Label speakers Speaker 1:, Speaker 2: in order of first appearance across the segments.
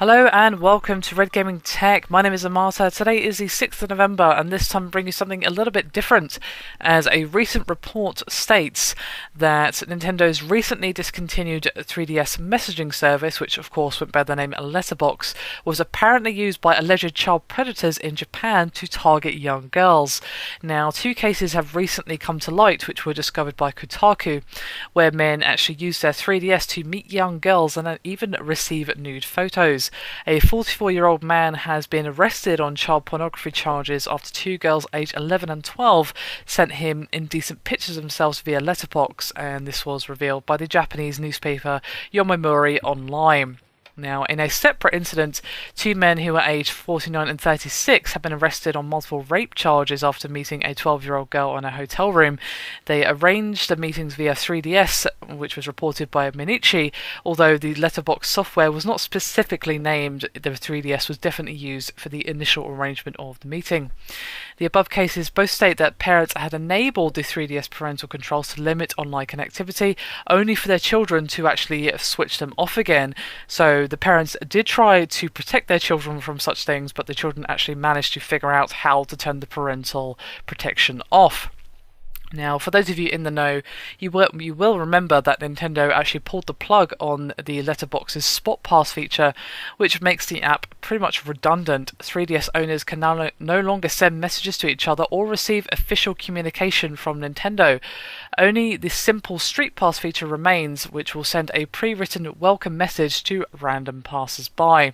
Speaker 1: Hello and welcome to Red Gaming Tech. My name is Amata. Today is the 6th of November and this time I bring you something a little bit different, as a recent report states that Nintendo's recently discontinued 3DS messaging service, which of course went by the name Letterbox, was apparently used by alleged child predators in Japan to target young girls. Now, two cases have recently come to light which were discovered by Kotaku, where men actually used their 3DS to meet young girls and then even receive nude photos. A 44-year-old man has been arrested on child pornography charges after two girls aged 11 and 12 sent him indecent pictures of themselves via letterbox, and this was revealed by the Japanese newspaper Yomiuri Online. Now, in a separate incident, two men who were aged 49 and 36 have been arrested on multiple rape charges after meeting a 12-year-old girl in a hotel room. They arranged the meetings via 3DS, which was reported by Minichi, although the letterbox software was not specifically named. The 3DS was definitely used for the initial arrangement of the meeting. The above cases both state that parents had enabled the 3DS parental controls to limit online connectivity, only for their children to actually switch them off again. So the parents did try to protect their children from such things, but the children actually managed to figure out how to turn the parental protection off. Now, for those of you in the know, you will remember that Nintendo actually pulled the plug on the Letterbox's Spot Pass feature, which makes the app pretty much redundant. 3DS owners can now no longer send messages to each other or receive official communication from Nintendo. Only the simple Street Pass feature remains, which will send a pre-written welcome message to random passers-by.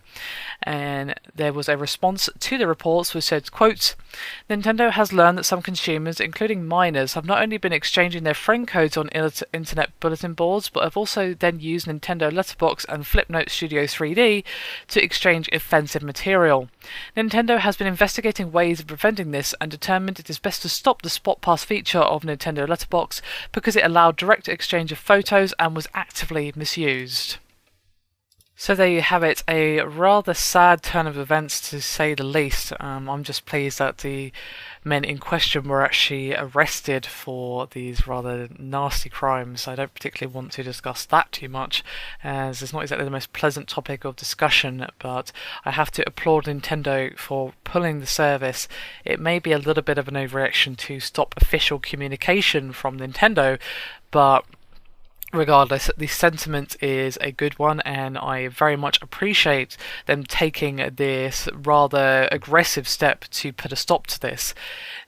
Speaker 1: And there was a response to the reports which said, quote, "Nintendo has learned that some consumers, including minors, have not only been exchanging their friend codes on internet bulletin boards, but have also then used Nintendo Letterbox and Flipnote Studio 3D to exchange offensive material. Nintendo has been investigating ways of preventing this and determined it is best to stop the Spot Pass feature of Nintendo Letterbox because it allowed direct exchange of photos and was actively misused." So there you have it, a rather sad turn of events to say the least. I'm just pleased that the men in question were actually arrested for these rather nasty crimes. I don't particularly want to discuss that too much, as it's not exactly the most pleasant topic of discussion, but I have to applaud Nintendo for pulling the service. It may be a little bit of an overreaction to stop official communication from Nintendo, but regardless, the sentiment is a good one, and I very much appreciate them taking this rather aggressive step to put a stop to this.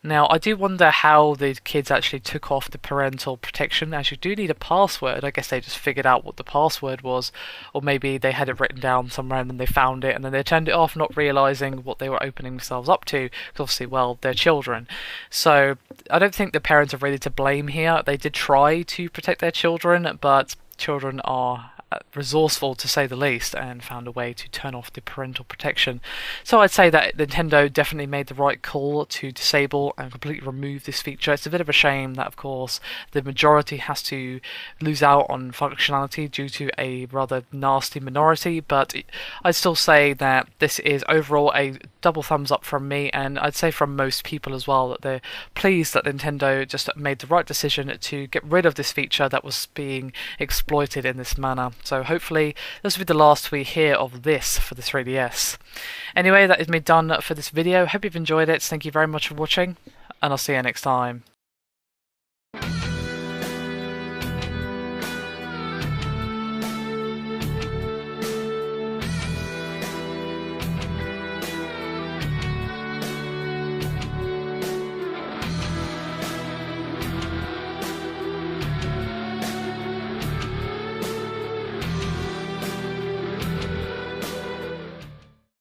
Speaker 1: Now, I do wonder how the kids actually took off the parental protection, as you do need a password. I guess they just figured out what the password was, or maybe they had it written down somewhere and then they found it and then they turned it off, not realising what they were opening themselves up to, because obviously, well, they're children. So I don't think the parents are really to blame here. They did try to protect their children, but children are resourceful to say the least, and found a way to turn off the parental protection. So I'd say that Nintendo definitely made the right call to disable and completely remove this feature. It's a bit of a shame that, of course, the majority has to lose out on functionality due to a rather nasty minority, but I'd still say that this is overall a double thumbs up from me, and I'd say from most people as well, that they're pleased that Nintendo just made the right decision to get rid of this feature that was being exploited in this manner. So hopefully this will be the last we hear of this for the 3DS. Anyway, that is me done for this video. Hope you've enjoyed it. Thank you very much for watching, and I'll see you next time.